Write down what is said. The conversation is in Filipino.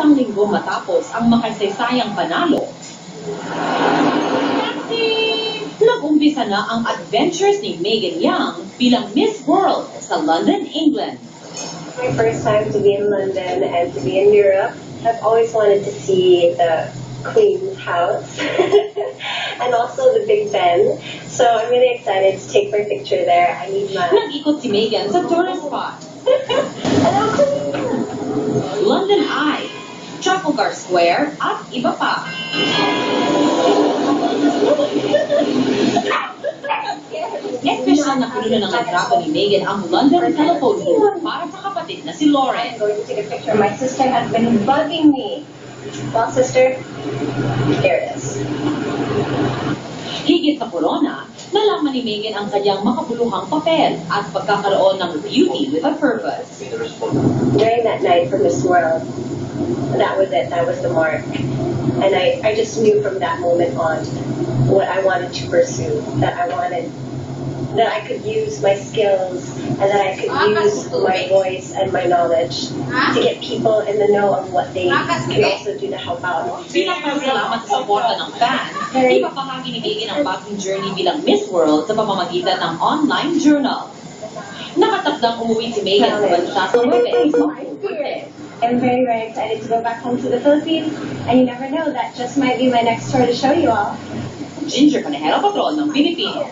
isang linggo matapos ang makasaysayang panalo, nag-umpisa na ang adventures ni Megan Young bilang Miss World sa London, England. My first time to be in London and to be in Europe. I've always wanted to see the Queen's house and also the Big Ben. So I'm really excited to take my picture there. I need my... Nag-ikot si Megan sa tourist spot. Hello, Queen! London Eye, Trafalgar Square at iba pa. Espesyal na puno ng atrapo ni Megan ang London telephone booth para sa kapatid na si Lauren. I'm going to take a picture. My sister has been bugging me. Well, sister, here it is. Higit sa corona, nalaman ni Megan ang kanyang makabuluhang papel at pagkakaroon ng beauty with a purpose. During that night for Miss World, that was it. That was the mark. And I just knew from that moment on what I wanted to pursue. That I could use my skills and that I could use my voice and my knowledge to get people in the know of what they can also do to help out. Bilang pasalamat sa suporta ng fans, ipapahagi ni Megan ang bagong journey bilang Miss World sa pamamagitan ng online journal. Nakatakdang umuwi si Megan sa bansa sa Webes. I'm very, very excited to go back home to the Philippines, and you never know, that just might be my next tour to show you all. Ginger Panajero, Patron ng Pilipino.